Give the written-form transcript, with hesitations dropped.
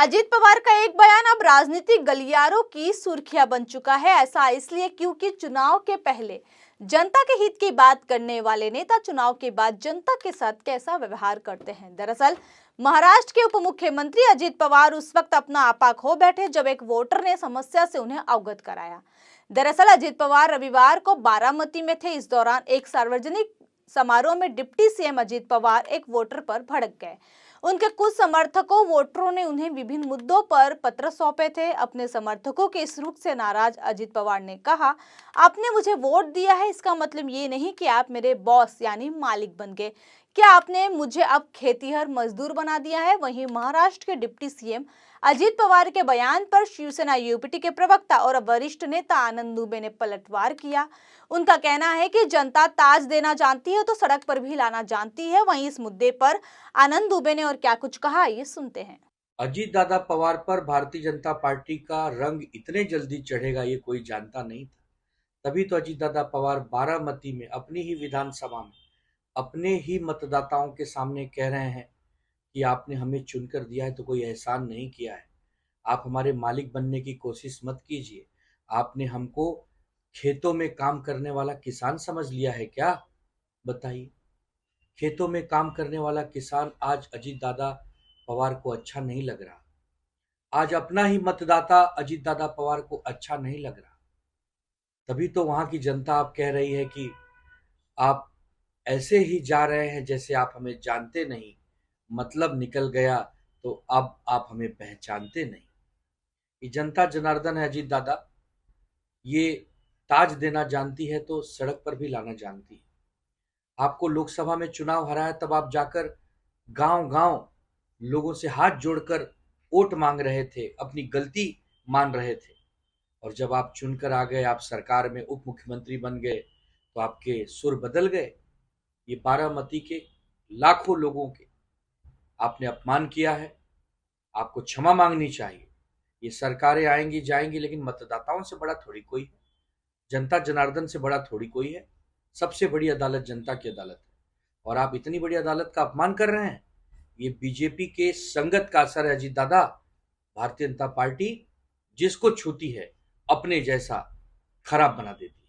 अजीत पवार का एक बयान अब राजनीतिक गलियारों की सुर्खियां बन चुका है। ऐसा इसलिए क्योंकि चुनाव के पहले जनता के हित की बात करने वाले नेता चुनाव के बाद जनता के साथ कैसा व्यवहार करते हैं। दरअसल महाराष्ट्र के उप मुख्यमंत्री अजीत पवार उस वक्त अपना आपा खो बैठे जब एक वोटर ने समस्या से उन्हें अवगत कराया। दरअसल अजीत पवार रविवार को बारामती में थे। इस दौरान एक सार्वजनिक समारोह में डिप्टी सीएम अजीत पवार एक वोटर पर भड़क गए। उनके कुछ समर्थकों वोटरों ने उन्हें विभिन्न मुद्दों पर पत्र सौंपे थे। अपने समर्थकों के इस रुख से नाराज अजीत पवार ने कहा, आपने मुझे वोट दिया है, इसका मतलब ये नहीं कि आप मेरे बॉस यानी मालिक बन गए। क्या आपने मुझे अब खेतीहर मजदूर बना दिया है। वहीं महाराष्ट्र के डिप्टी सीएम अजीत पवार के बयान पर शिवसेना यूपीटी के प्रवक्ता और वरिष्ठ नेता आनंद दुबे ने पलटवार किया। उनका कहना है कि जनता ताज देना जानती है तो सड़क पर भी लाना जानती है। वहीं इस मुद्दे पर आनंद दुबे ने और क्या कुछ कहा, ये सुनते हैं। अजीत दादा पवार पर भारतीय जनता पार्टी का रंग इतने जल्दी चढ़ेगा ये कोई जानता नहीं था। तभी तो अजीत दादा पवार बारामती में अपनी ही विधानसभा में अपने ही मतदाताओं के सामने कह रहे हैं कि आपने हमें चुनकर दिया है तो कोई एहसान नहीं किया है। आप हमारे मालिक बनने की कोशिश मत कीजिए। आपने हमको खेतों में काम करने वाला किसान समझ लिया है क्या? बताइए। खेतों में काम करने वाला किसान आज अजीत दादा पवार को अच्छा नहीं लग रहा। आज अपना ही मतदाता अजीत दादा पवार को अच्छा नहीं लग रहा। तभी तो वहां की जनता आप कह रही है कि आप ऐसे ही जा रहे हैं जैसे आप हमें जानते नहीं, मतलब निकल गया तो अब आप हमें पहचानते नहीं। ये जनता जनार्दन है अजीत दादा। ये ताज देना जानती है तो सड़क पर भी लाना जानती है। आपको लोकसभा में चुनाव हराया तब आप जाकर गांव गांव लोगों से हाथ जोड़कर वोट मांग रहे थे, अपनी गलती मान रहे थे। और जब आप चुनकर आ गए, आप सरकार में उप मुख्यमंत्री बन गए तो आपके सुर बदल गए। ये बारामती के लाखों लोगों के आपने अपमान किया है। आपको क्षमा मांगनी चाहिए। ये सरकारें आएंगी जाएंगी लेकिन मतदाताओं से बड़ा थोड़ी कोई है। जनता जनार्दन से बड़ा थोड़ी कोई है। सबसे बड़ी अदालत जनता की अदालत है और आप इतनी बड़ी अदालत का अपमान कर रहे हैं। ये बीजेपी के संगत का असर है अजीत दादा। भारतीय जनता पार्टी जिसको छूती है अपने जैसा खराब बना देती है।